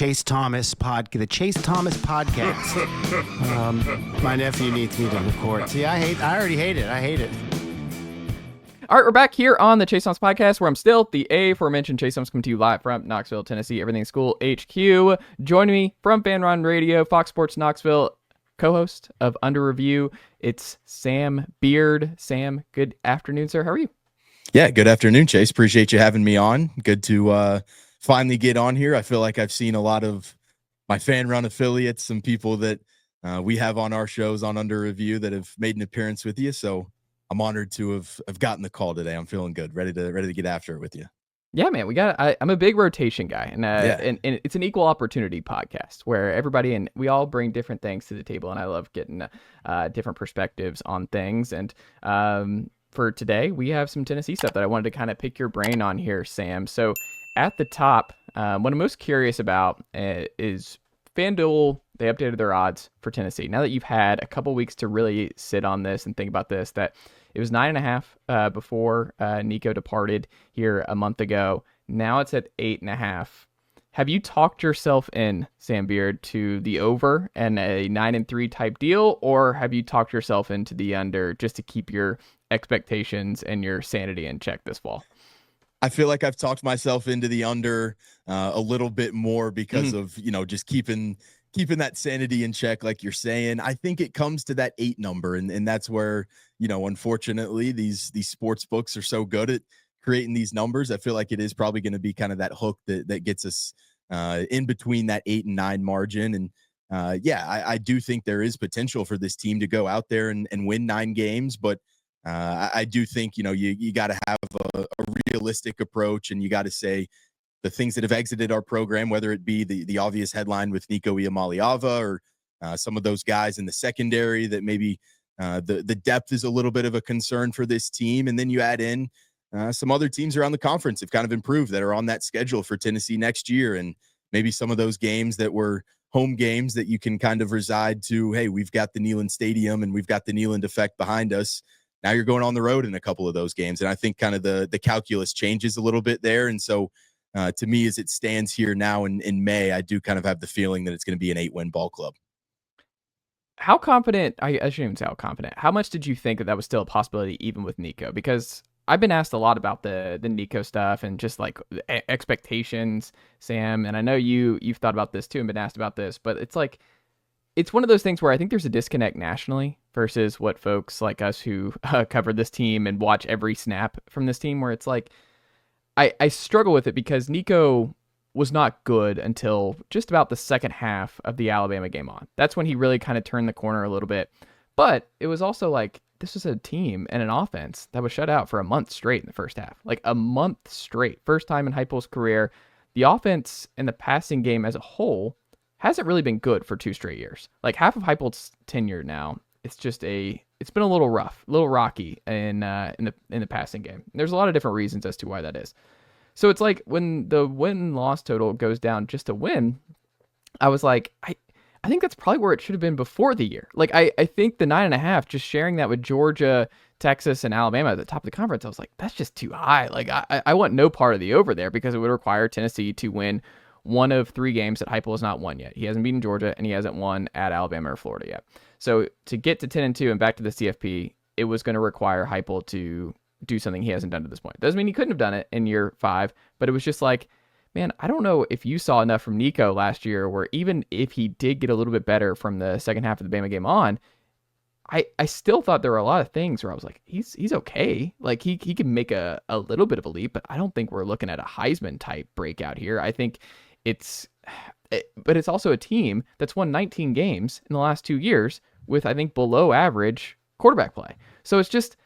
Chase Thomas podcast. My nephew needs me to record. See, I already hate it. I hate it. All right, we're back here on the Chase Thomas podcast, where I'm still the aforementioned Chase Thomas, coming to you live from Knoxville, Tennessee, Everything School HQ. Joining me from FanRun Radio, Fox Sports Knoxville, co-host of Under Review, it's Sam Beard. Sam, good afternoon, sir. How are you? Yeah, good afternoon, Chase. Appreciate you having me on. Good to finally get on here. I feel like I've seen a lot of my FanRun affiliates, some people that we have on our shows on Under Review that have made an appearance with you. So I'm honored to have gotten the call today. I'm feeling good, ready to get after it with you. Yeah, man, I'm a big rotation guy, and it's an equal opportunity podcast where everybody and we all bring different things to the table, and I love getting different perspectives on things. And for today, we have some Tennessee stuff that I wanted to kind of pick your brain on here, Sam. So at the top, what I'm most curious about is FanDuel. They updated their odds for Tennessee. Now that you've had a couple weeks to really sit on this and think about this, that it was 9.5 before Nico departed here a month ago. Now it's at 8.5. Have you talked yourself in, Sam Beard, to the over and a 9-3 type deal, or have you talked yourself into the under just to keep your expectations and your sanity in check this fall? I feel like I've talked myself into the under a little bit more because of, just keeping that sanity in check, like you're saying. I think it comes to that 8 number, and that's where, unfortunately, these sports books are so good at creating these numbers. I feel like it is probably going to be kind of that hook that gets us in between that 8 and 9 margin. And I do think there is potential for this team to go out there and win 9 games, but I do think, you got to have a realistic approach, and you got to say the things that have exited our program, whether it be the obvious headline with Nico Iamaleava or some of those guys in the secondary that maybe the depth is a little bit of a concern for this team. And then you add in some other teams around the conference have kind of improved that are on that schedule for Tennessee next year. And maybe some of those games that were home games that you can kind of reside to, hey, we've got the Neyland Stadium and we've got the Neyland effect behind us. Now you're going on the road in a couple of those games. And I think kind of the calculus changes a little bit there. And so to me, as it stands here now in May, I do kind of have the feeling that it's going to be an 8-win ball club. How confident, I shouldn't even say how confident, how much did you think that was still a possibility even with Nico? Because I've been asked a lot about the Nico stuff and just like expectations, Sam. And I know you've thought about this too and been asked about this, but it's like, it's one of those things where I think there's a disconnect nationally versus what folks like us who cover this team and watch every snap from this team, where it's like, I struggle with it because Nico was not good until just about the second half of the Alabama game on. That's when he really kind of turned the corner a little bit. But it was also like, this was a team and an offense that was shut out for a month straight in the first half. Like a month straight. First time in Heupel's career. The offense and the passing game as a whole hasn't really been good for 2 straight years. Like half of Heupel's tenure now, it's been a little rough, a little rocky in the passing game. There's a lot of different reasons as to why that is. So it's like when the win-loss total goes down just to win, I was like, I think that's probably where it should have been before the year. Like I think the 9.5, just sharing that with Georgia, Texas, and Alabama at the top of the conference, I was like, that's just too high. Like I want no part of the over there because it would require Tennessee to win one of 3 games that Heupel has not won yet. He hasn't beaten Georgia, and he hasn't won at Alabama or Florida yet. So to get to 10-2 and back to the CFP, it was going to require Heupel to do something he hasn't done to this point. Doesn't mean he couldn't have done it in year 5, but it was just like, man, I don't know if you saw enough from Nico last year where even if he did get a little bit better from the second half of the Bama game on, I still thought there were a lot of things where I was like, he's okay. Like he can make a little bit of a leap, but I don't think we're looking at a Heisman type breakout here. I think but it's also a team that's won 19 games in the last 2 years with, I think, below average quarterback play. So it's just,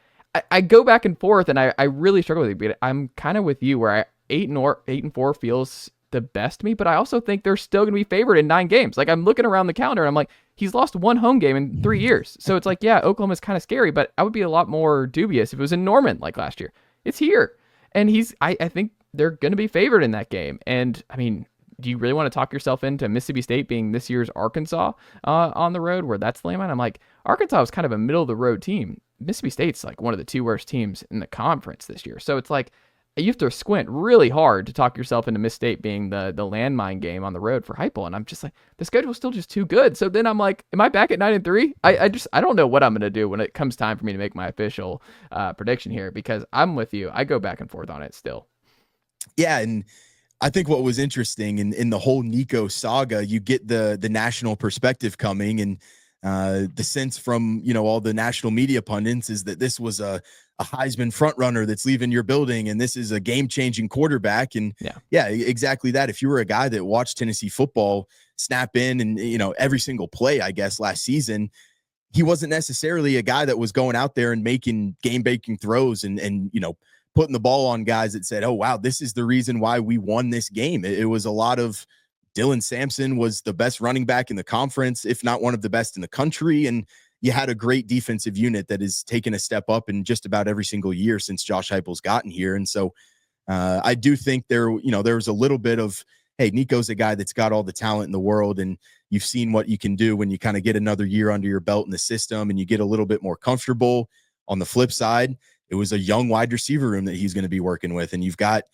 I go back and forth, and I really struggle with it. But I'm kind of with you where 8-4 feels the best to me, but I also think they're still going to be favored in 9 games. Like I'm looking around the calendar and I'm like, he's lost 1 home game in 3 years. So it's like, yeah, Oklahoma's kind of scary, but I would be a lot more dubious if it was in Norman like last year. It's here. And I think they're going to be favored in that game. And I mean, do you really want to talk yourself into Mississippi State being this year's Arkansas on the road where that's the landmine? I'm like, Arkansas was kind of a middle of the road team. Mississippi State's like one of the 2 worst teams in the conference this year. So it's like, you have to squint really hard to talk yourself into Miss-State being the landmine game on the road for Heupel. And I'm just like, the schedule's still just too good. So then I'm like, am I back at 9-3? I don't know what I'm going to do when it comes time for me to make my official prediction here, because I'm with you. I go back and forth on it still. Yeah, and I think what was interesting in the whole Nico saga, you get the national perspective coming, and the sense from, all the national media pundits is that this was a Heisman front runner that's leaving your building, and this is a game-changing quarterback. And yeah, exactly that. If you were a guy that watched Tennessee football snap in and, every single play, I guess, last season, he wasn't necessarily a guy that was going out there and making game-breaking throws and putting the ball on guys that said, oh, wow, this is the reason why we won this game. It was a lot of Dylan Sampson was the best running back in the conference, if not one of the best in the country. And you had a great defensive unit that has taken a step up in just about every single year since Josh Heupel's gotten here. And so I do think there was a little bit of, hey, Nico's a guy that's got all the talent in the world, and you've seen what you can do when you kind of get another year under your belt in the system and you get a little bit more comfortable. On the flip side, it was a young wide receiver room that he's going to be working with. And you've got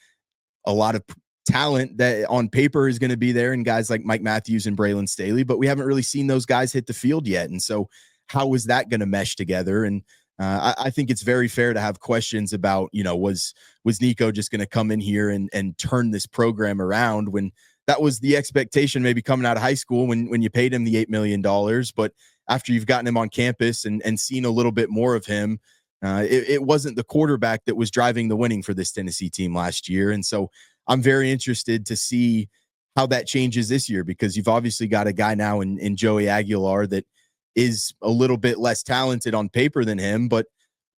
a lot of talent that on paper is going to be there, and guys like Mike Matthews and Braylon Staley, but we haven't really seen those guys hit the field yet. And so how is that going to mesh together? And I think it's very fair to have questions about, was Nico just going to come in here and turn this program around, when that was the expectation maybe coming out of high school when you paid him the $8 million. But after you've gotten him on campus and seen a little bit more of him, it wasn't the quarterback that was driving the winning for this Tennessee team last year. And so I'm very interested to see how that changes this year, because you've obviously got a guy now in Joey Aguilar that is a little bit less talented on paper than him, but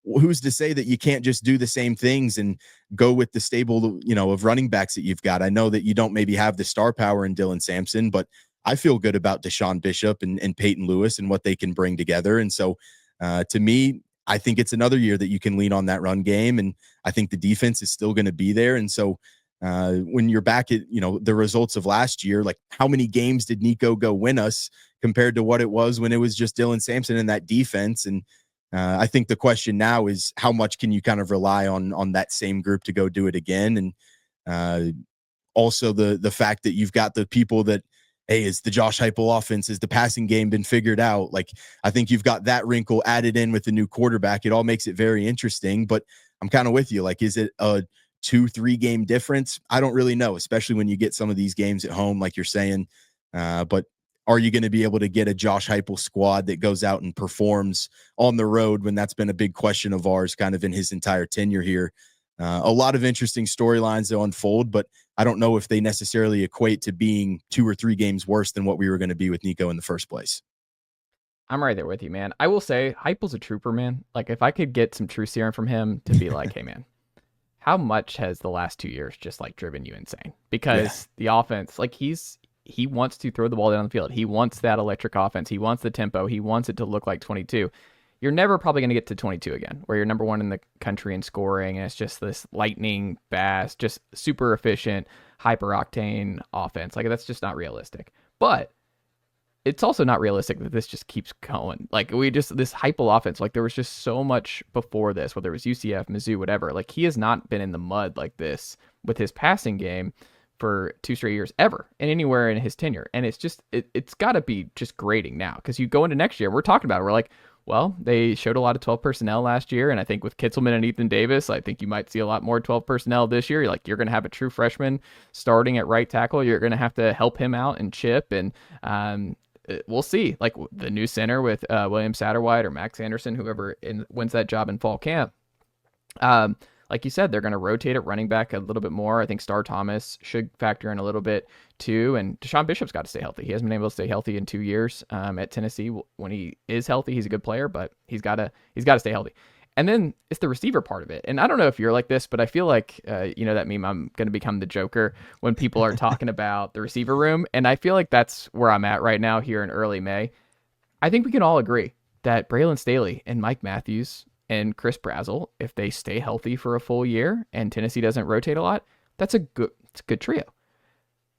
who's to say that you can't just do the same things and go with the stable, of running backs that you've got? I know that you don't maybe have the star power in Dylan Sampson, but I feel good about Deshaun Bishop and Peyton Lewis and what they can bring together. And so to me, I think it's another year that you can lean on that run game. And I think the defense is still going to be there. And so when you're back at, the results of last year, like how many games did Nico go win us compared to what it was when it was just Dylan Sampson in that defense? And I think the question now is how much can you kind of rely on that same group to go do it again? And also the fact that you've got the people that, hey, is the Josh Heupel offense, is the passing game been figured out? Like, I think you've got that wrinkle added in with the new quarterback. It all makes it very interesting, but I'm kind of with you. Like, is it a 2-3 game difference? I don't really know, especially when you get some of these games at home, like you're saying. But are you going to be able to get a Josh Heupel squad that goes out and performs on the road, when that's been a big question of ours kind of in his entire tenure here? A lot of interesting storylines to unfold, but I don't know if they necessarily equate to being 2 or 3 games worse than what we were going to be with Nico in the first place. I'm right there with you, man. I will say Heupel's a trooper, man. Like, if I could get some truth serum from him to be like, hey, man, how much has the last 2 years just like driven you insane? Because the offense, like he wants to throw the ball down the field. He wants that electric offense. He wants the tempo. He wants it to look like 22. You're never probably going to get to 22 again, where you're number 1 in the country in scoring, and it's just this lightning fast, just super efficient, hyper octane offense. Like, that's just not realistic. But it's also not realistic that this just keeps going. Like, this Heupel offense, like, there was just so much before this, whether it was UCF, Mizzou, whatever. Like, he has not been in the mud like this with his passing game for 2 straight years ever, and anywhere in his tenure. And it's just, it's got to be just grading now, because you go into next year, we're talking about it, we're like, well, they showed a lot of 12 personnel last year, and I think with Kitzelman and Ethan Davis, I think you might see a lot more 12 personnel this year. You're going to have a true freshman starting at right tackle. You're going to have to help him out and chip, and we'll see. Like, the new center with William Satterwhite or Max Anderson, whoever wins that job in fall camp. Like you said, they're going to rotate at running back a little bit more. I think Star Thomas should factor in a little bit too. And Deshaun Bishop's got to stay healthy. He hasn't been able to stay healthy in 2 years at Tennessee. When he is healthy, he's a good player, but he's got to stay healthy. And then it's the receiver part of it. And I don't know if you're like this, but I feel like, that meme, I'm going to become the Joker when people are talking about the receiver room. And I feel like that's where I'm at right now here in early May. I think we can all agree that Braylon Staley and Mike Matthews and Chris Brazzell, if they stay healthy for a full year and Tennessee doesn't rotate a lot, it's a good trio.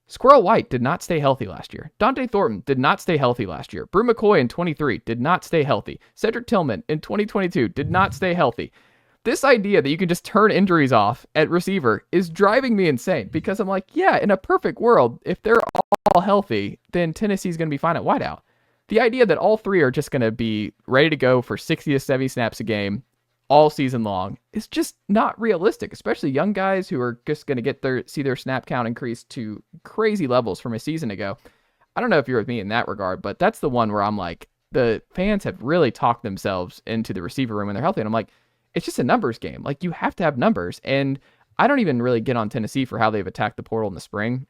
Squirrel White did not stay healthy last year. Dante Thornton did not stay healthy last year. Brew McCoy in 23 did not stay healthy. Cedric Tillman in 2022 did not stay healthy. this idea that you can just turn injuries off at receiver is driving me insane because I'm like, yeah, in a perfect world, if they're all healthy, then Tennessee's going to be fine at wideout. The idea that all three are just going to be ready to go for 60 to 70 snaps a game all season long is just not realistic, especially young guys who are just going to see their snap count increase to crazy levels from a season ago. I don't know if you're with me in that regard, but that's the one where I'm like, the fans have really talked themselves into the receiver room when they're healthy. And I'm like, it's just a numbers game. Like, you have to have numbers. And I don't even really get on Tennessee for how they've attacked the portal in the spring,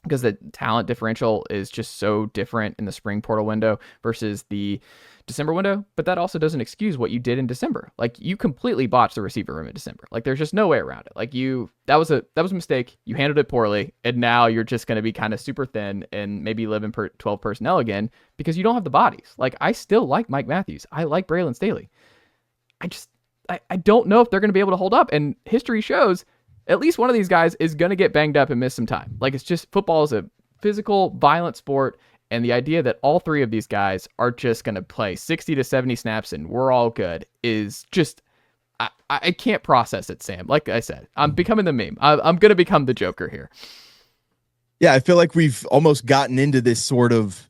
because the talent differential is just so different in the spring portal window versus the December window. But that also doesn't excuse what you did in December. Like, you completely botched the receiver room in December. Like, there's just no way around it. Like, that was a mistake. You handled it poorly, and now you're just going to be kind of super thin and maybe live in 12 personnel again because you don't have the bodies. Like, I still like Mike Matthews. I like Braylon Staley. I don't know if they're going to be able to hold up. And history shows at least one of these guys is going to get banged up and miss some time. Like, it's just, football is a physical, violent sport. And the idea that all three of these guys are just going to play 60 to 70 snaps and we're all good is just, I can't process it, Sam. Like I said, I'm becoming the meme. I'm going to become the Joker here. Yeah, I feel like we've almost gotten into this sort of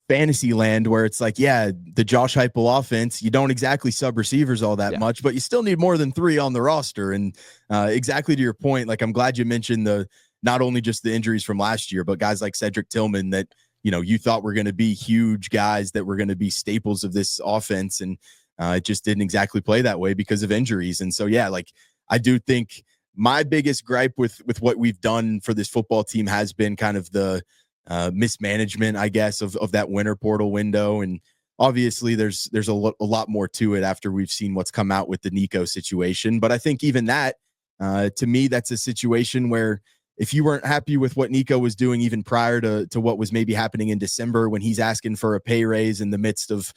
fantasy land where it's like, yeah, the Josh Heupel offense, you don't exactly sub receivers all that much, but you still need more than 3 on the roster. And exactly to your point, like, I'm glad you mentioned not only just the injuries from last year, but guys like Cedric Tillman that, you thought were going to be huge guys that were going to be staples of this offense. And it just didn't exactly play that way because of injuries. And so, yeah, like, I do think my biggest gripe with what we've done for this football team has been kind of the mismanagement, I guess, of that winter portal window. And obviously there's a lot more to it after we've seen what's come out with the Nico situation. But I think even that, to me, that's a situation where if you weren't happy with what Nico was doing even prior to what was maybe happening in December when he's asking for a pay raise in the midst of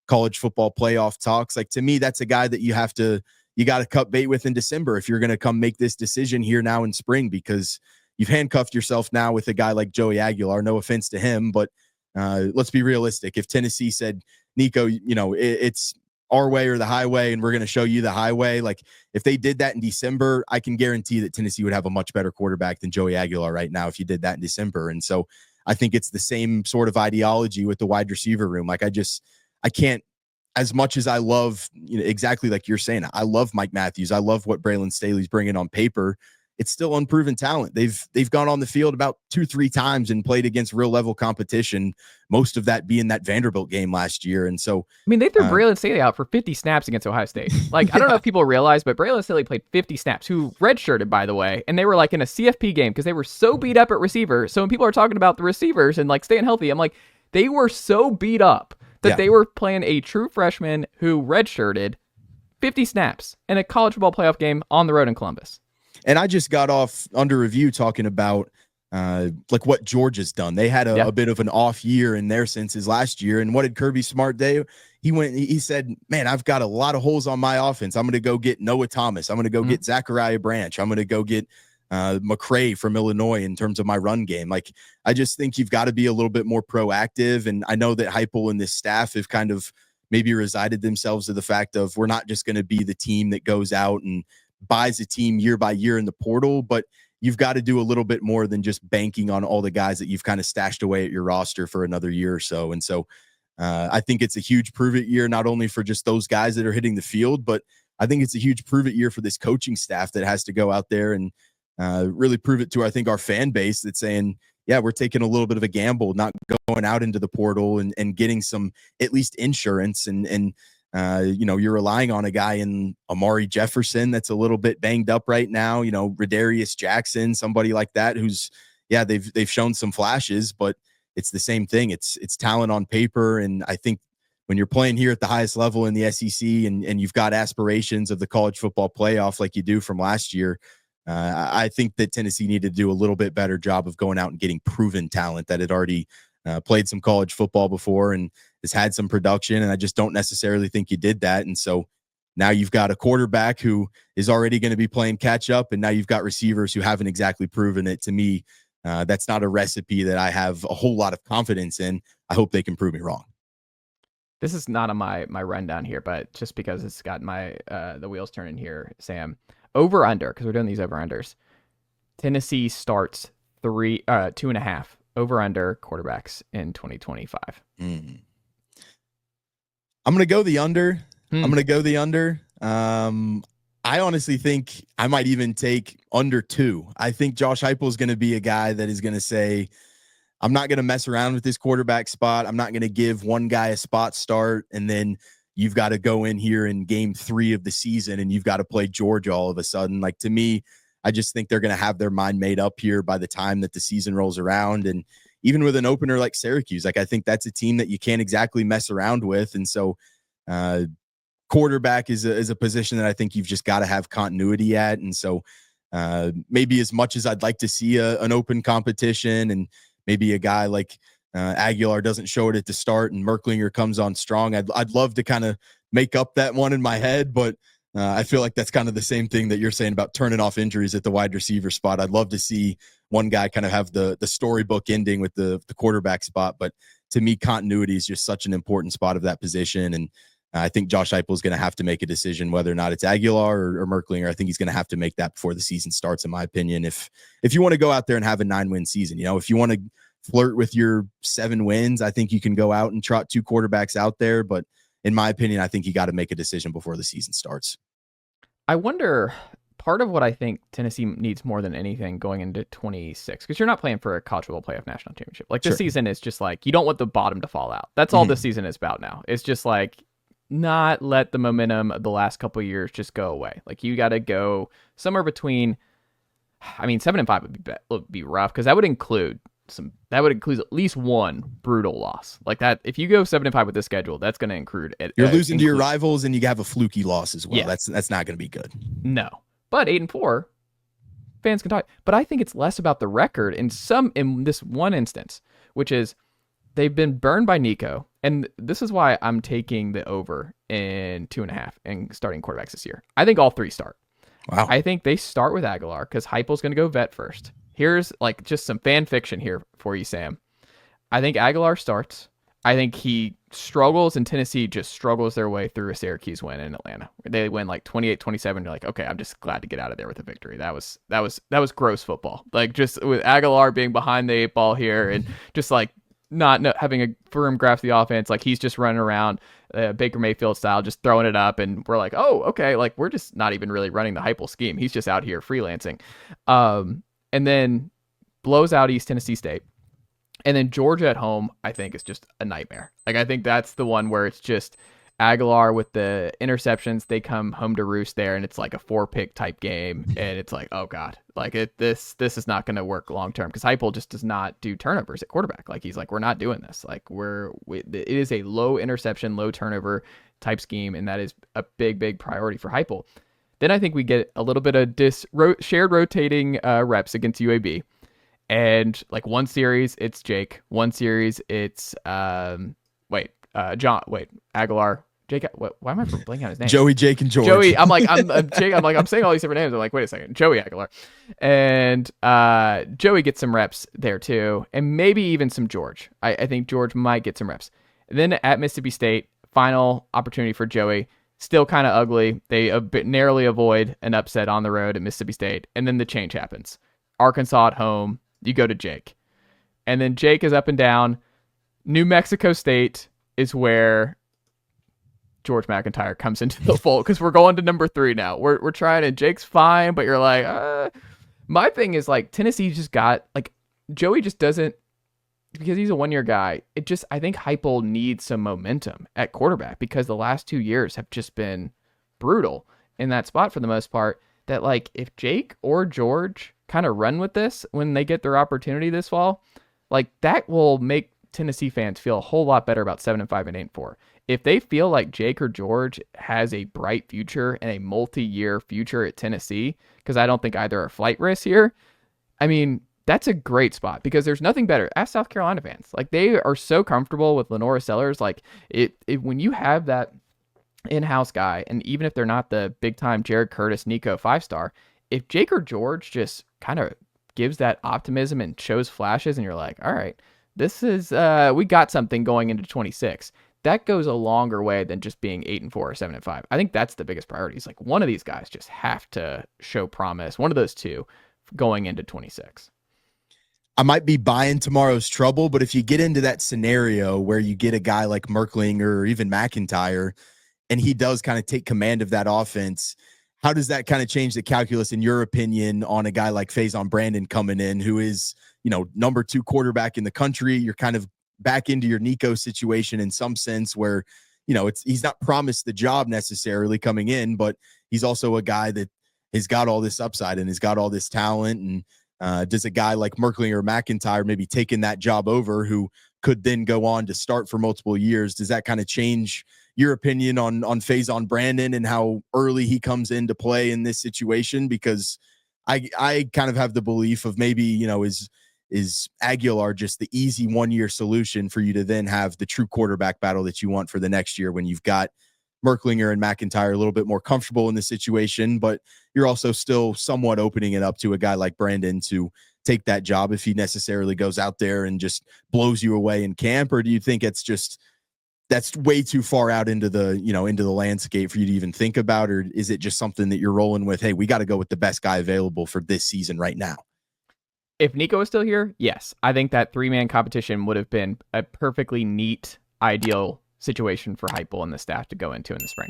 college football playoff talks, like, to me, that's a guy that you got to cut bait with in December if you're going to come make this decision here now in spring, because you've handcuffed yourself now with a guy like Joey Aguilar. No offense to him, but let's be realistic. If Tennessee said, Nico, it's our way or the highway, and we're going to show you the highway. Like, if they did that in December, I can guarantee that Tennessee would have a much better quarterback than Joey Aguilar right now if you did that in December. And so I think it's the same sort of ideology with the wide receiver room. Like, I can't, as much as I love, exactly like you're saying, I love Mike Matthews. I love what Braylon Staley's bringing on paper. It's still unproven talent. They've gone on the field about 2-3 times and played against real level competition, most of that being that Vanderbilt game last year. And so, I mean, they threw Braylon Staley out for 50 snaps against Ohio State. Like, I don't know if people realize, but Braylon Staley played 50 snaps, who redshirted, by the way, and they were like in a CFP game because they were so beat up at receiver. So when people are talking about the receivers and like staying healthy, I'm like, they were so beat up that they were playing a true freshman who redshirted 50 snaps in a college football playoff game on the road in Columbus. And I just got off under review talking about like what Georgia's done. They had a bit of an off year in their senses last year. And what did Kirby Smart do? He said, man, I've got a lot of holes on my offense. I'm going to go get Noah Thomas. I'm going to go get Zachariah Branch. I'm going to go get McCray from Illinois in terms of my run game. Like, I just think you've got to be a little bit more proactive. And I know that Heupel and this staff have kind of maybe resided themselves to the fact of, we're not just going to be the team that goes out and buys a team year by year in the portal, but you've got to do a little bit more than just banking on all the guys that you've kind of stashed away at your roster for another year or so. And so I think it's a huge prove it year, not only for just those guys that are hitting the field, but I think it's a huge prove it year for this coaching staff that has to go out there and really prove it to, I think, our fan base that's saying, yeah, we're taking a little bit of a gamble, not going out into the portal and getting some at least insurance. And you're relying on a guy in Amari Jefferson that's a little bit banged up right now, Radarius Jackson, somebody like that, who's, they've shown some flashes, but it's the same thing. It's talent on paper. And I think when you're playing here at the highest level in the SEC and you've got aspirations of the college football playoff like you do from last year, I think that Tennessee needed to do a little bit better job of going out and getting proven talent that had already played some college football before and has had some production. And I just don't necessarily think you did that. And so now you've got a quarterback who is already going to be playing catch up. And now you've got receivers who haven't exactly proven it. To me, that's not a recipe that I have a whole lot of confidence in. I hope they can prove me wrong. This is not on my rundown here, but just because it's got my the wheels turning here, Sam. Over under, because we're doing these over unders. Tennessee starts 2.5 over under quarterbacks in 2025. I'm gonna go the under. I honestly think I might even take under 2. I think Josh Heupel is going to be a guy that is going to say, I'm not going to mess around with this quarterback spot. I'm not going to give one guy a spot start, and then you've got to go in here in game 3 of the season and you've got to play Georgia all of a sudden. Like, to me, I just think they're going to have their mind made up here by the time that the season rolls around. And even with an opener like Syracuse, like, I think that's a team that you can't exactly mess around with. And so quarterback is a position that I think you've just got to have continuity at. And so maybe as much as I'd like to see an open competition, and maybe a guy like Aguilar doesn't show it at the start and Merklinger comes on strong, I'd love to kind of make up that one in my head, but I feel like that's kind of the same thing that you're saying about turning off injuries at the wide receiver spot. I'd love to see one guy kind of have the storybook ending with the quarterback spot, but to me, continuity is just such an important spot of that position. And I think Josh Heupel is going to have to make a decision whether or not it's Aguilar or Merklinger. I think he's going to have to make that before the season starts, in my opinion. If you want to go out there and have a 9-win season, if you want to flirt with your 7 wins, I think you can go out and trot 2 quarterbacks out there. But in my opinion, I think you got to make a decision before the season starts. I wonder, part of what I think Tennessee needs more than anything going into 26, because you're not playing for a college football playoff national championship. Like, this season is just like, you don't want the bottom to fall out. That's all this season is about now. It's just like, not let the momentum of the last couple of years just go away. Like, you got to go somewhere between, 7-5 would be rough, because that would include at least one brutal loss. Like that, if you go 7-5 with this schedule, that's going to include it. You're losing to your rivals, and you have a fluky loss as well. Yeah. That's not going to be good. No, but 8-4, fans can talk. But I think it's less about the record in this one instance, which is they've been burned by Nico. And this is why I'm taking the over in 2.5 and starting quarterbacks this year. I think all 3 start. Wow. I think they start with Aguilar because Heupel's going to go vet first. Here's like just some fan fiction here for you, Sam. I think Aguilar starts. I think he struggles, and Tennessee just struggles their way through a Syracuse win in Atlanta. They win like 28-27. You're like, okay, I'm just glad to get out of there with a victory. That was gross football. Like, just with Aguilar being behind the 8 ball here and just like not having a firm grasp of the offense. Like, he's just running around Baker Mayfield style, just throwing it up. And we're like, oh, okay. Like, we're just not even really running the Heupel scheme. He's just out here freelancing. And then blows out East Tennessee State. And then Georgia at home, I think, is just a nightmare. Like, I think that's the one where it's just Aguilar with the interceptions. They come home to roost there, and it's like a 4-pick type game. And it's like, oh God, like this is not going to work long term, because Heupel just does not do turnovers at quarterback. Like, he's like, we're not doing this. Like, it is a low interception, low turnover type scheme, and that is a big priority for Heupel. Then I think we get a little bit of shared rotating reps against UAB. And like one series, it's Jake. One series, it's Aguilar. Jake, why am I blanking on his name? Joey, Jake, and George. Joey, I'm saying all these different names. I'm like, wait a second, Joey Aguilar. And Joey gets some reps there too. And maybe even some George. I think George might get some reps. And then at Mississippi State, final opportunity for Joey. Still kind of ugly. They narrowly avoid an upset on the road at Mississippi State. And then the change happens. Arkansas at home. You go to Jake. And then Jake is up and down. New Mexico State is where George McIntyre comes into the fold, because we're going to number 3 now. We're trying, and Jake's fine, but you're like, my thing is like Tennessee just got, like, Joey just doesn't, because he's a 1-year guy. I think Heupel needs some momentum at quarterback, because the last 2 years have just been brutal in that spot for the most part. That, like, if Jake or George kind of run with this when they get their opportunity this fall, like, that will make Tennessee fans feel a whole lot better about 7-5 and 8-4. If they feel like Jake or George has a bright future and a multi-year future at Tennessee, because I don't think either are flight risks here, I mean, that's a great spot, because there's nothing better. Ask South Carolina fans. Like, they are so comfortable with Lenora Sellers. Like, when you have that in-house guy, and even if they're not the big-time Jared Curtis, Nico 5-star, if Jake or George just kind of gives that optimism and shows flashes, and you're like, all right, this is, we got something going into 26, that goes a longer way than just being 8-4 or 7-5. I think that's the biggest priority. It's like one of these guys just have to show promise. One of those two going into 26. I might be buying tomorrow's trouble, but if you get into that scenario where you get a guy like Merkling or even McIntyre, and he does kind of take command of that offense, how does that kind of change the calculus, in your opinion, on a guy like Faison Brandon coming in, who is, number 2 quarterback in the country? You're kind of back into your Nico situation in some sense where, he's not promised the job necessarily coming in, but he's also a guy that has got all this upside and has got all this talent. And does a guy like Merkling or McIntyre maybe taking that job over, who could then go on to start for multiple years, does that kind of change your opinion on Faison Brandon and how early he comes into play in this situation? Because I kind of have the belief of maybe, is Aguilar just the easy 1-year solution for you to then have the true quarterback battle that you want for the next year, when you've got Merklinger and McIntyre a little bit more comfortable in the situation, but you're also still somewhat opening it up to a guy like Brandon to take that job if he necessarily goes out there and just blows you away in camp? Or do you think that's way too far out into the, into the landscape for you to even think about? Or is it just something that you're rolling with? Hey, we got to go with the best guy available for this season right now. If Nico was still here, yes, I think that 3-man competition would have been a perfectly neat, ideal situation for Heupel and the staff to go into in the spring.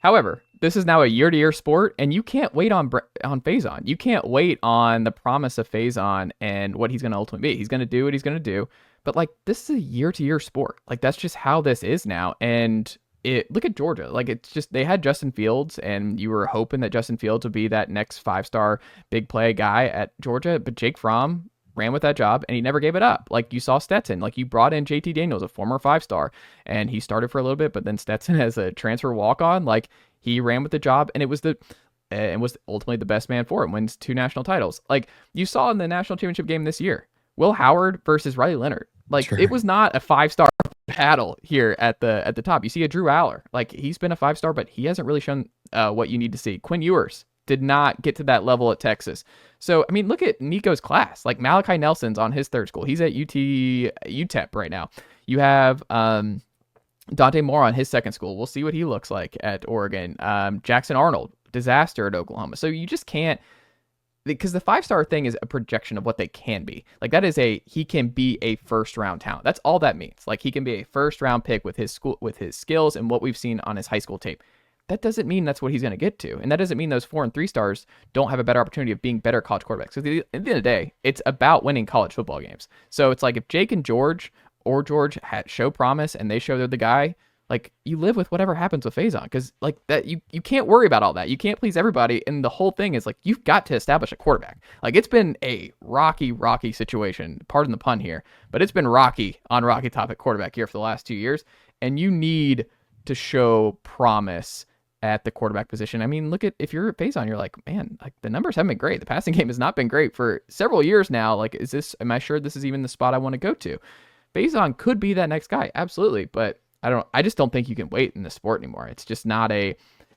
However, this is now a year-to-year sport, and you can't wait on Faison. You can't wait on the promise of Faison and what he's going to ultimately be. He's going to do what he's going to do, but this is a year-to-year sport. That's just how this is now. And look at Georgia. It's just, they had Justin Fields, and you were hoping that Justin Fields would be that next 5-star big play guy at Georgia, but Jake Fromm ran with that job and he never gave it up. You saw Stetson, you brought in JT Daniels, a former 5-star, and he started for a little bit, but then Stetson as a transfer walk-on, he ran with the job, and it was ultimately the best man for him, wins 2 national titles. You saw in the national championship game this year, Will Howard versus Riley Leonard. Sure. It was not a 5-star battle here at the top. You see a Drew Aller, he's been a 5-star, but he hasn't really shown what you need to see. Quinn Ewers did not get to that level at Texas. So, look at Nico's class. Malachi Nelson's on his 3rd school. He's at UTEP right now. You have Dante Moore on his 2nd school. We'll see what he looks like at Oregon. Jackson Arnold, disaster at Oklahoma. So you just can't, because the 5-star thing is a projection of what they can be. He can be a 1st-round talent. That's all that means. He can be a 1st-round pick with his skills and what we've seen on his high school tape. That doesn't mean that's what he's going to get to. And that doesn't mean those 4 and 3 stars don't have a better opportunity of being better college quarterbacks. Because at the end of the day, it's about winning college football games. So it's if Jake and George show promise and they show they're the guy, you live with whatever happens with Faison. Because that, you can't worry about all that. You can't please everybody. And the whole thing is you've got to establish a quarterback. It's been a rocky situation. Pardon the pun here. But it's been rocky top at quarterback here for the last 2 years. And you need to show promise at the quarterback position. Look at, if you're at Faison, you're man, the numbers haven't been great. The passing game has not been great for several years now. Am I sure this is even the spot I want to go to? Faison could be that next guy. Absolutely. But I just don't think you can wait in the sport anymore. It's just not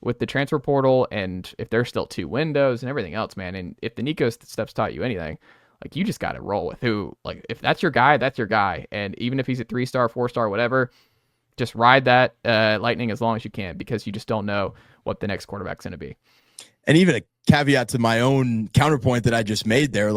with the transfer portal, and if there's still 2 windows and everything else, man. And if the Nico steps taught you anything, you just got to roll with who, if that's your guy, that's your guy. And even if he's a 3-star, 4-star, whatever, just ride that lightning as long as you can, because you just don't know what the next quarterback's going to be. And even a caveat to my own counterpoint that I just made there,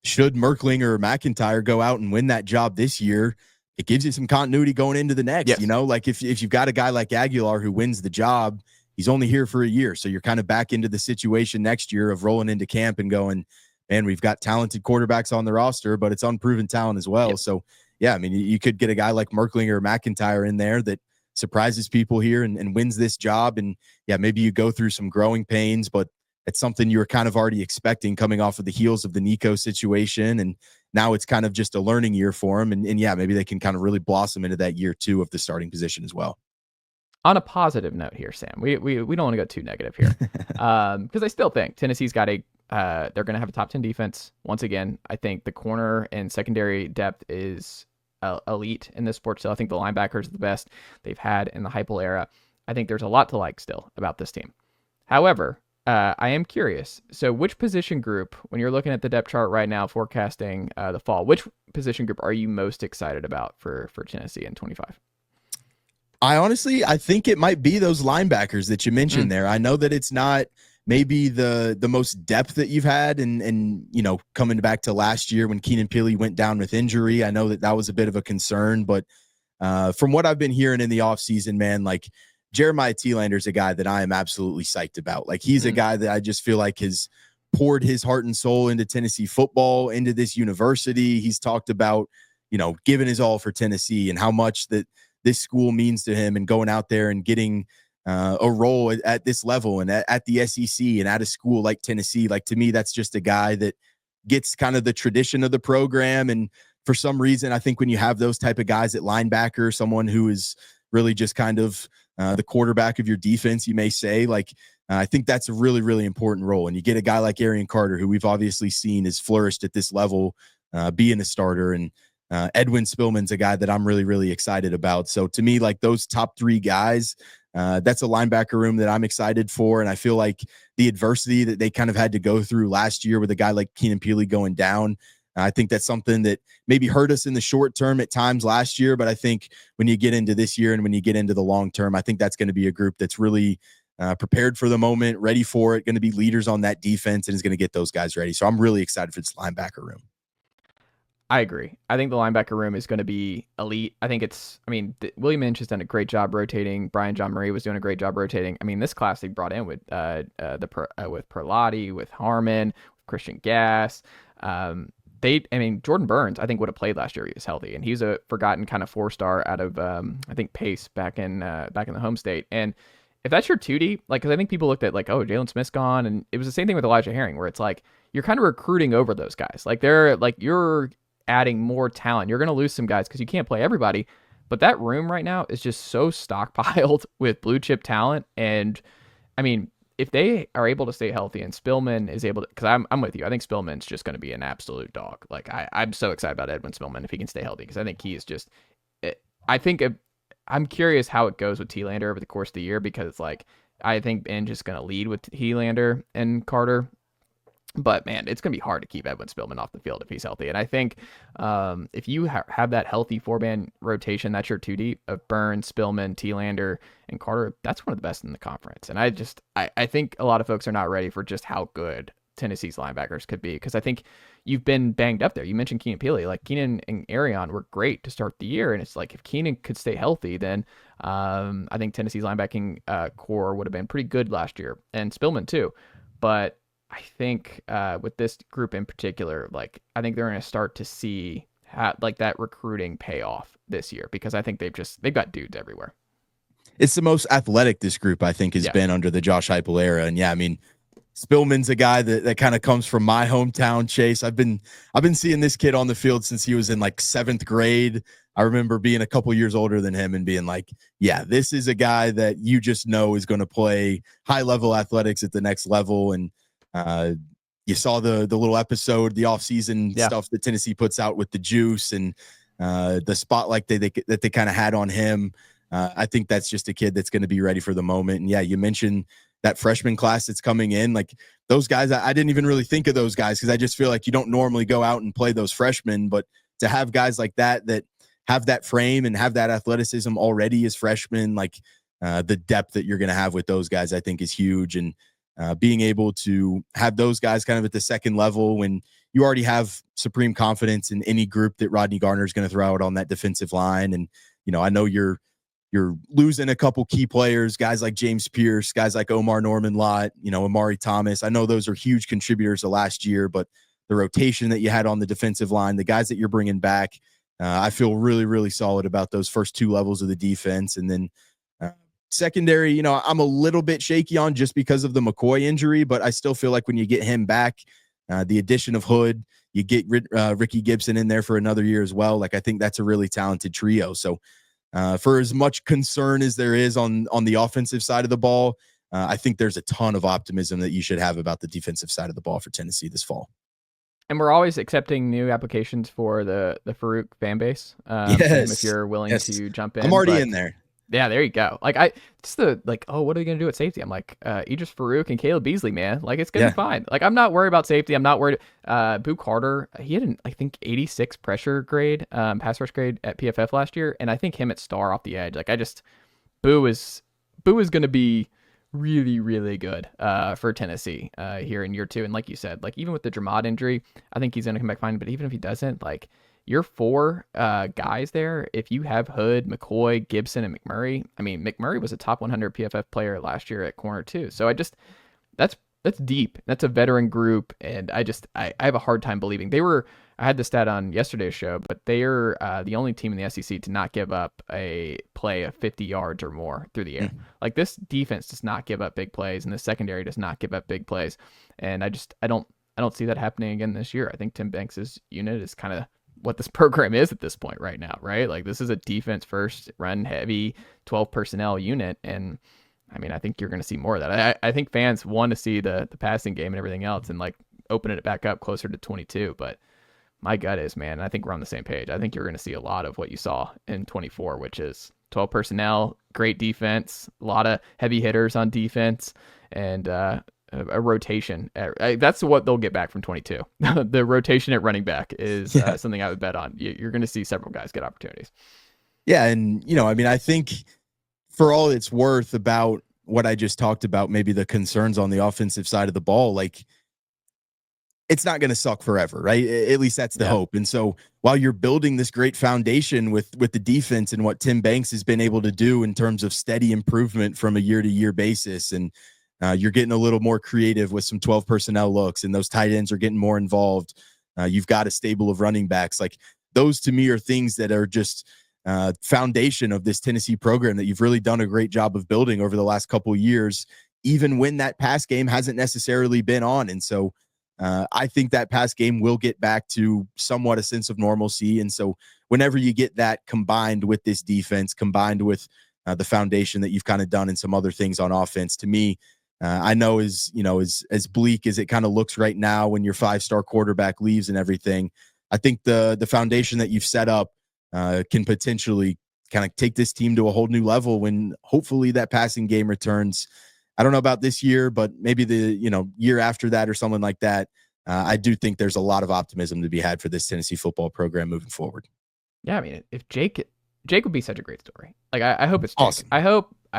should Merkling or McIntyre go out and win that job this year, it gives you some continuity going into the next. Yes. If you've got a guy like Aguilar who wins the job, he's only here for a year. So you're kind of back into the situation next year of rolling into camp and going, man, we've got talented quarterbacks on the roster, but it's unproven talent as well. Yep. So yeah, you could get a guy like Merkling or McIntyre in there that surprises people here and wins this job. And yeah, maybe you go through some growing pains, but it's something you were kind of already expecting coming off of the heels of the Nico situation. And now it's kind of just a learning year for him. And yeah, maybe they can kind of really blossom into that year 2 of the starting position as well. On a positive note here, Sam, we don't want to go too negative here. Because I still think Tennessee's got they're going to have a top 10 defense. Once again, I think the corner and secondary depth is elite in this sport. So I think the linebackers are the best they've had in the Heupel era. I think there's a lot to like still about this team. However, I am curious. So which position group, when you're looking at the depth chart right now, forecasting the fall, which position group are you most excited about for Tennessee in 25? I think it might be those linebackers that you mentioned there. I know that it's not maybe the most depth that you've had, and coming back to last year when Keenan Pili went down with injury, I know that was a bit of a concern, but from what I've been hearing in the offseason, man, like Jeremiah Thielander is a guy that I am absolutely psyched about. Like he's a guy that I just feel like has poured his heart and soul into Tennessee football, into this university. He's talked about, giving his all for Tennessee and how much that this school means to him, and going out there and getting a role at this level and at the SEC and at a school like Tennessee. Like, to me, that's just a guy that gets kind of the tradition of the program. And for some reason, I think when you have those type of guys at linebacker, someone who is really just kind of the quarterback of your defense, you may say, like, I think that's a really, really important role. And you get a guy like Arian Carter, who we've obviously seen has flourished at this level, being a starter. And Edwin Spillman's a guy that I'm really, really excited about. So to me, like those top three guys, that's a linebacker room that I'm excited for. And I feel like the adversity that they kind of had to go through last year with a guy like Keenan Pili going down, I think that's something that maybe hurt us in the short term at times last year. But I think when you get into this year and when you get into the long term, I think that's going to be a group that's really prepared for the moment, ready for it, going to be leaders on that defense, and is going to get those guys ready. So I'm really excited for this linebacker room. I agree. I think the linebacker room is going to be elite. I think William Inch has done a great job rotating. Brian John Murray was doing a great job rotating. I mean, this class they brought in with with Perlotti, with Harmon, Christian Gass. Jordan Burns, I think, would have played last year. He was healthy, and he's a forgotten kind of 4-star out of I think Pace back in the home state. And if that's your 2D, like, because I think people looked at like, oh, Jalen Smith's gone, and it was the same thing with Elijah Herring, where it's like you're kind of recruiting over those guys. Like you're adding more talent. You're going to lose some guys because you can't play everybody. But that room right now is just so stockpiled with blue chip talent. And I mean, if they are able to stay healthy and Spillman is able to, because I'm with you, I think Spillman's just going to be an absolute dog. Like I'm so excited about Edwin Spillman if he can stay healthy, because I think he is just, I'm curious how it goes with Thielander over the course of the year, because like I think Ben just going to lead with Thielander and Carter. But man, it's going to be hard to keep Edwin Spillman off the field if he's healthy. And I think if you have that healthy 4-man rotation, that's your 2D of Burns, Spillman, Thielander, and Carter. That's one of the best in the conference. And I think a lot of folks are not ready for just how good Tennessee's linebackers could be, because I think you've been banged up there. You mentioned Keenan Pili. Like Keenan and Arian were great to start the year. And it's like if Keenan could stay healthy, then I think Tennessee's linebacking core would have been pretty good last year. And Spillman too. But I think with this group in particular, like I think they're going to start to see like that recruiting pay off this year, because I think they've got dudes everywhere. It's the most athletic this group I think has been under the Josh Heupel era. And I mean, Spillman's a guy that kind of comes from my hometown, Chase. I've been seeing this kid on the field since he was in like 7th grade. I remember being a couple years older than him and being like, yeah, this is a guy that you just know is going to play high level athletics at the next level. And you saw the little episode, the offseason stuff that Tennessee puts out with the juice and the spotlight that they kind of had on him. I think that's just a kid that's going to be ready for the moment. And you mentioned that freshman class that's coming in. Like those guys, I didn't even really think of those guys, because I just feel like you don't normally go out and play those freshmen. But to have guys like that have that frame and have that athleticism already as freshmen, like the depth that you're going to have with those guys, I think is huge. And being able to have those guys kind of at the second level when you already have supreme confidence in any group that Rodney Garner is going to throw out on that defensive line. And, I know you're losing a couple key players, guys like James Pierce, guys like Omar Norman Lott, Amari Thomas. I know those are huge contributors to last year, but the rotation that you had on the defensive line, the guys that you're bringing back, I feel really, really solid about those first two levels of the defense. And then secondary, I'm a little bit shaky on just because of the McCoy injury, but I still feel like when you get him back, the addition of Hood, you get Ricky Gibson in there for another year as well. Like I think that's a really talented trio. So for as much concern as there is on the offensive side of the ball, I think there's a ton of optimism that you should have about the defensive side of the ball for Tennessee this fall. And we're always accepting new applications for the Farouk fan base. If you're willing to jump in. I'm already in there. Yeah, there you go. Like what are they going to do at safety? I'm like, Idris Farouk and Caleb Beasley, man. Like it's going to be fine. Like I'm not worried about safety. I'm not worried. Boo Carter, he had I think 86 pressure grade, pass rush grade at PFF last year. And I think him at star off the edge. Like Boo is going to be really, really good for Tennessee here in year 2. And like you said, like even with the Dramod injury, I think he's going to come back fine. But even if he doesn't, like your 4 guys there, if you have Hood, McCoy, Gibson, and McMurray, I mean, McMurray was a top 100 PFF player last year at corner too. So that's deep. That's a veteran group. And I have a hard time believing I had the stat on yesterday's show, but they're the only team in the SEC to not give up a play of 50 yards or more through the air. Like this defense does not give up big plays, and the secondary does not give up big plays. And I don't see that happening again this year. I think Tim Banks's unit is kind of what this program is at this point right now, right? Like this is a defense first, run heavy, 12 personnel unit, and I mean I think you're going to see more of that. I think fans want to see the passing game and everything else, and like opening it back up closer to 22, but. My gut is, man, I think we're on the same page. I think you're going to see a lot of what you saw in 24, which is 12 personnel, great defense, a lot of heavy hitters on defense, and a rotation. That's what they'll get back from 22. The rotation at running back is something I would bet on. You're going to see several guys get opportunities. Yeah, and, I mean, I think for all it's worth about what I just talked about, maybe the concerns on the offensive side of the ball, like, it's not going to suck forever, right? At least that's the hope. And so while you're building this great foundation with the defense and what Tim Banks has been able to do in terms of steady improvement from a year-to-year basis, and you're getting a little more creative with some 12 personnel looks, and those tight ends are getting more involved. You've got a stable of running backs. Like those to me are things that are just foundation of this Tennessee program that you've really done a great job of building over the last couple of years, even when that pass game hasn't necessarily been on. And so I think that pass game will get back to somewhat a sense of normalcy. And so whenever you get that combined with this defense, combined with the foundation that you've kind of done and some other things on offense, to me, I know as bleak as it kind of looks right now when your 5-star quarterback leaves and everything, I think the foundation that you've set up can potentially kind of take this team to a whole new level when hopefully that passing game returns. I don't know about this year, but maybe the year after that or something like that. I do think there's a lot of optimism to be had for this Tennessee football program moving forward. Yeah, I mean, if Jake would be such a great story. Like I hope it's Jake. Awesome. I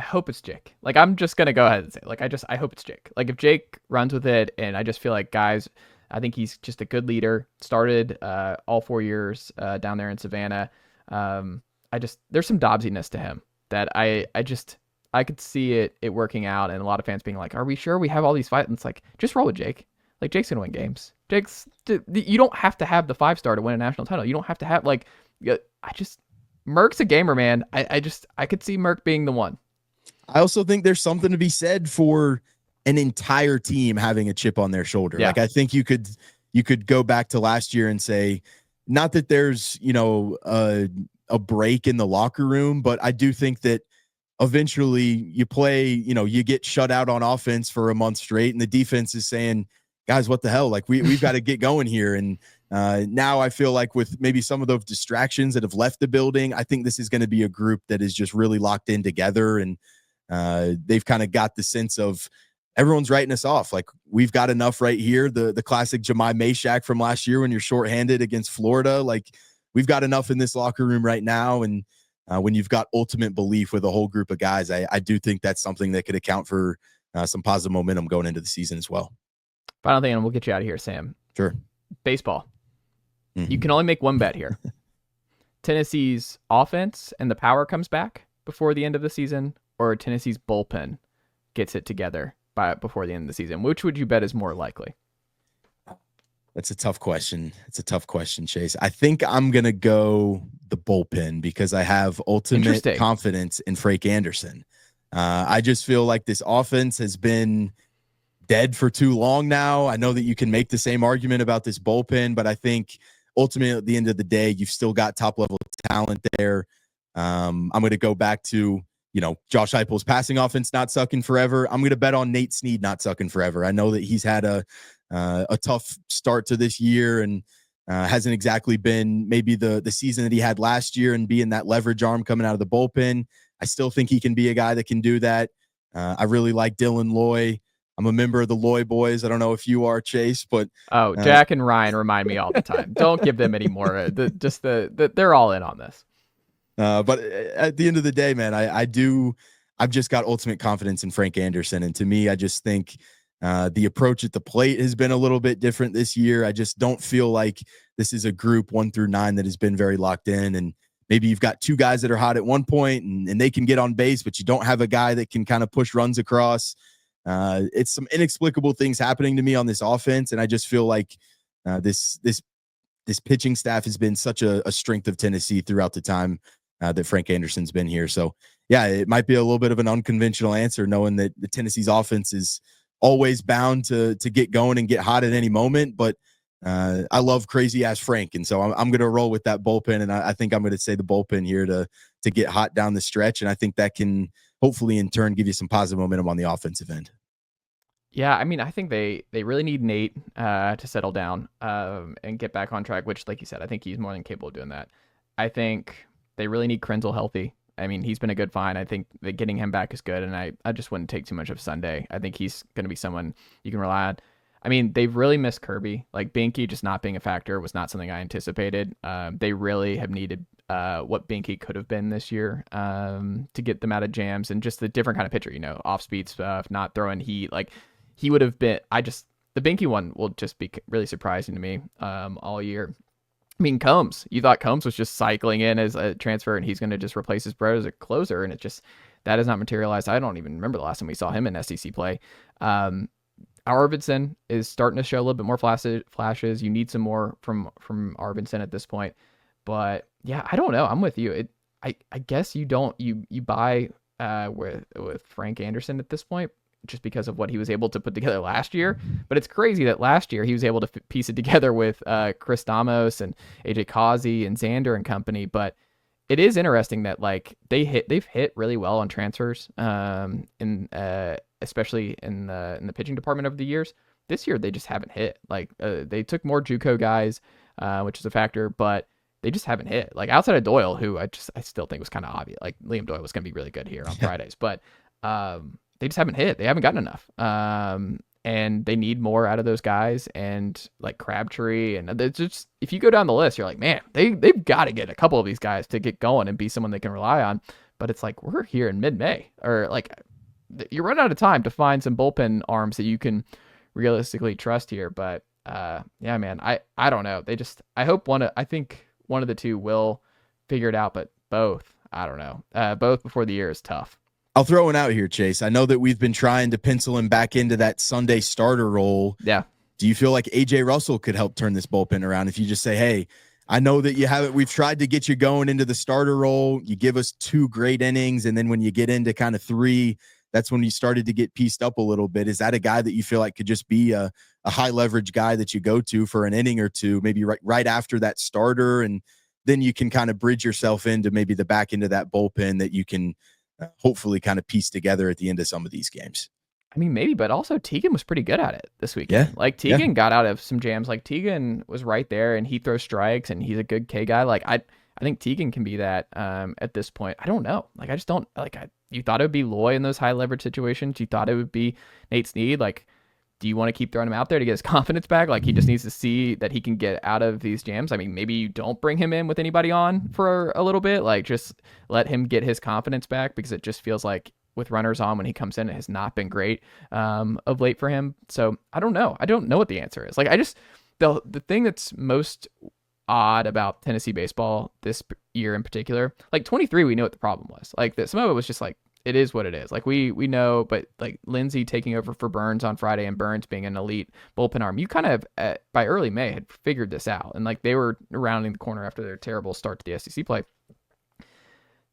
hope it's Jake. Like I'm just gonna go ahead and say, like I hope it's Jake. Like if Jake runs with it, and I just feel like guys, I think he's just a good leader. Started all 4 years down there in Savannah. There's some Dobbsiness to him that I could see it working out, and a lot of fans being like, "Are we sure we have all these fights?" And it's like, just roll with Jake. Like Jake's gonna win games. You don't have to have the 5-star to win a national title. You don't have to have Merck's a gamer, man. I could see Merck being the one. I also think there's something to be said for an entire team having a chip on their shoulder. Yeah. Like I think you could go back to last year and say, not that there's a break in the locker room, but I do think that eventually you play, you get shut out on offense for a month straight, and the defense is saying, guys, what the hell? Like we've got to get going here. And now I feel like with maybe some of those distractions that have left the building, I think this is going to be a group that is just really locked in together. And they've kind of got the sense of everyone's writing us off. Like we've got enough right here. The classic Jemai Mashack from last year when you're shorthanded against Florida, like we've got enough in this locker room right now. And when you've got ultimate belief with a whole group of guys, I do think that's something that could account for some positive momentum going into the season as well. Final thing, and we'll get you out of here, Sam. Sure. Baseball. Mm-hmm. You can only make one bet here. Tennessee's offense and the power comes back before the end of the season, or Tennessee's bullpen gets it together before the end of the season. Which would you bet is more likely? That's a tough question. It's a tough question, Chase. I think I'm going to go the bullpen because I have ultimate confidence in Frank Anderson. I just feel like this offense has been dead for too long now. I know that you can make the same argument about this bullpen, but I think ultimately at the end of the day, you've still got top level talent there. I'm going to go back to, Josh Heupel's passing offense not sucking forever. I'm going to bet on Nate Snead not sucking forever. I know that he's had a tough start to this year and hasn't exactly been maybe the season that he had last year and being that leverage arm coming out of the bullpen. I still think he can be a guy that can do that. I really like Dylan Loy. I'm a member of the Loy boys. I don't know if you are, Chase, but Jack and Ryan remind me all the time. Don't give them any more. They're all in on this. But at the end of the day, man, I've just got ultimate confidence in Frank Anderson. And to me, I just think the approach at the plate has been a little bit different this year. I just don't feel like this is a group 1 through 9 that has been very locked in. And maybe you've got two guys that are hot at one point and they can get on base, but you don't have a guy that can kind of push runs across. It's some inexplicable things happening to me on this offense. And I just feel like this pitching staff has been such a strength of Tennessee throughout the time that Frank Anderson's been here. So yeah, it might be a little bit of an unconventional answer, knowing that the Tennessee's offense is always bound to get going and get hot at any moment. But I love crazy ass Frank. And so I'm going to roll with that bullpen. And I think I'm going to say the bullpen here to get hot down the stretch. And I think that can hopefully in turn give you some positive momentum on the offensive end. Yeah, I mean, I think they really need Nate to settle down and get back on track, which, like you said, I think he's more than capable of doing that. I think they really need Krenzel healthy. I mean, he's been a good find. I think that getting him back is good, and I just wouldn't take too much of Sunday. I think he's going to be someone you can rely on. I mean, they've really missed Kirby. Like, Binky just not being a factor was not something I anticipated. They really have needed what Binky could have been this year to get them out of jams and just the different kind of pitcher, off-speed stuff, not throwing heat. Like, he would have been, the Binky one will just be really surprising to me all year. I mean, Combs, you thought Combs was just cycling in as a transfer and he's going to just replace his brother as a closer. And that has not materialized. I don't even remember the last time we saw him in SEC play. Arvidsson is starting to show a little bit more flashes. You need some more from Arvidsson at this point. But yeah, I don't know. I'm with you. I guess you buy with Frank Anderson at this point, just because of what he was able to put together last year. But it's crazy that last year he was able to piece it together with Chris Damos and AJ Causey and Xander and company. But it is interesting that like they've hit really well on transfers, especially in the pitching department over the years. This year they just haven't hit. Like they took more JUCO guys, which is a factor, but they just haven't hit. Like outside of Doyle, who I still think was kind of obvious. Like Liam Doyle was going to be really good here on Fridays, but they just haven't hit. They haven't gotten enough. And they need more out of those guys, and like Crabtree, and it's just, if you go down the list, you're like, man, they've got to get a couple of these guys to get going and be someone they can rely on. But it's like, we're here in mid-May, or like you run out of time to find some bullpen arms that you can realistically trust here. But yeah, man, I don't know. I hope I think one of the two will figure it out, but both, I don't know. Both before the year is tough. I'll throw one out here, Chase. I know that we've been trying to pencil him back into that Sunday starter role. Yeah. Do you feel like AJ Russell could help turn this bullpen around if you just say, hey, I know that you have it. We've tried to get you going into the starter role. You give us 2 great innings, and then when you get into kind of 3, that's when you started to get pieced up a little bit. Is that a guy that you feel like could just be a high leverage guy that you go to for an inning or two, maybe right after that starter, and then you can kind of bridge yourself into maybe the back end of that bullpen that you can hopefully kind of piece together at the end of some of these games? I mean, maybe, but also Teagan was pretty good at it this weekend. Yeah. Like Teagan got out of some jams. Like Teagan was right there and he throws strikes and he's a good K guy. Like I think Teagan can be that at this point. I don't know. Like I just don't like. You thought it would be Loy in those high leverage situations. You thought it would be Nate Snead. Like, do you want to keep throwing him out there to get his confidence back? Like he just needs to see that he can get out of these jams. I mean, maybe you don't bring him in with anybody on for a little bit. Like just let him get his confidence back, because it just feels like with runners on when he comes in, it has not been great of late for him. So I don't know. I don't know what the answer is. Like the thing that's most odd about Tennessee baseball this year in particular, like 23, we know what the problem was. Like some of it was just like, it is what it is. Like we know, but like Lindsey taking over for Burns on Friday and Burns being an elite bullpen arm, you kind of by early May had figured this out, and like they were rounding the corner after their terrible start to the SEC play.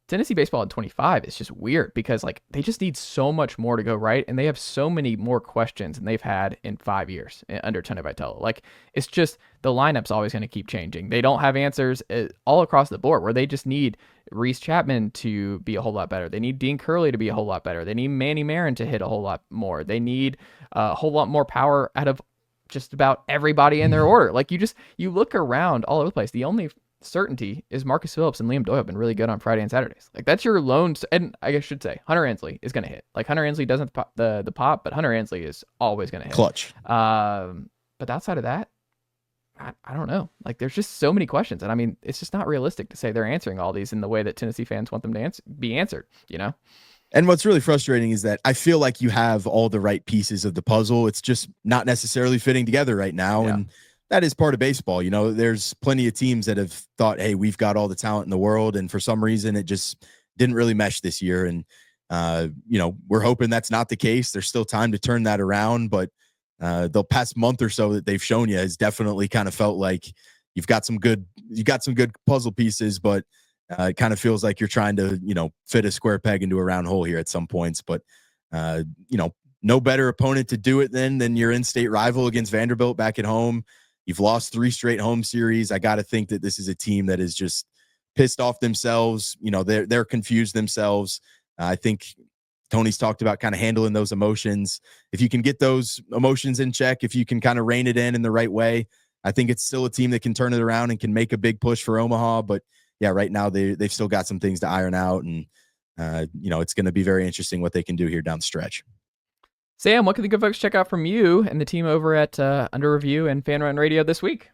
Tennessee baseball at 25 is just weird, because like they just need so much more to go right, and they have so many more questions than they've had in 5 years under Tony Vitello. Like it's just the lineup's always going to keep changing. They don't have answers all across the board, where they just need Reese Chapman to be a whole lot better. They need Dean Curley to be a whole lot better. They need Manny Marin to hit a whole lot more. They need a whole lot more power out of just about everybody in their order. Like you look around all over the place. The only certainty is Marcus Phillips and Liam Doyle have been really good on Friday and Saturdays. Like that's your lone, and I guess should say Hunter Ansley is going to hit. Like Hunter Ansley doesn't pop the pop, but Hunter Ansley is always going to hit. Clutch. But outside of that, I don't know. Like, there's just so many questions. And I mean, it's just not realistic to say they're answering all these in the way that Tennessee fans want them to be answered, you know? And what's really frustrating is that I feel like you have all the right pieces of the puzzle. It's just not necessarily fitting together right now. Yeah. And that is part of baseball. You know, there's plenty of teams that have thought, hey, we've got all the talent in the world. And for some reason, it just didn't really mesh this year. And, you know, we're hoping that's not the case. There's still time to turn that around. But the past month or so that they've shown you has definitely kind of felt like you've got some good puzzle pieces, but it kind of feels like you're trying to, you know, fit a square peg into a round hole here at some points. But, you know, no better opponent to do it than your in-state rival against Vanderbilt back at home. You've lost 3 straight home series. I got to think that this is a team that is just pissed off themselves. You know, they're confused themselves. I think Tony's talked about kind of handling those emotions. If you can get those emotions in check, if you can kind of rein it in the right way, I think it's still a team that can turn it around and can make a big push for Omaha. But yeah, right now they've still got some things to iron out, and you know, it's going to be very interesting what they can do here down the stretch. Sam, what can the good folks check out from you and the team over at Under Review and FanRun Radio this week?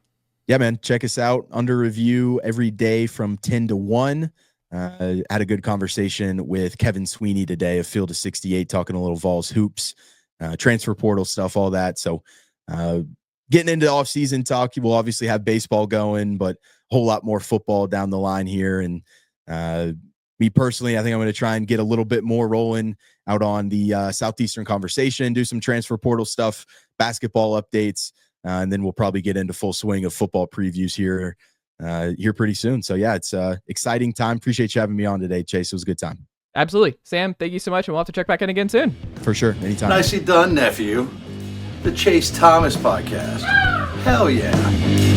Yeah, man, check us out. Under Review every day from 10 to 1. Had a good conversation with Kevin Sweeney today of Field of 68, talking a little Vols hoops, transfer portal stuff, all that. So getting into off-season talk, we'll obviously have baseball going, but a whole lot more football down the line here. And me personally, I think I'm going to try and get a little bit more rolling out on the Southeastern Conversation, do some transfer portal stuff, basketball updates, and then we'll probably get into full swing of football previews here pretty soon. So yeah, it's exciting time. Appreciate you having me on today, Chase. It was a good time. Absolutely. Sam, thank you so much, and we'll have to check back in again soon. For sure. Anytime. Nicely done, nephew. The Chase Thomas Podcast. Hell yeah.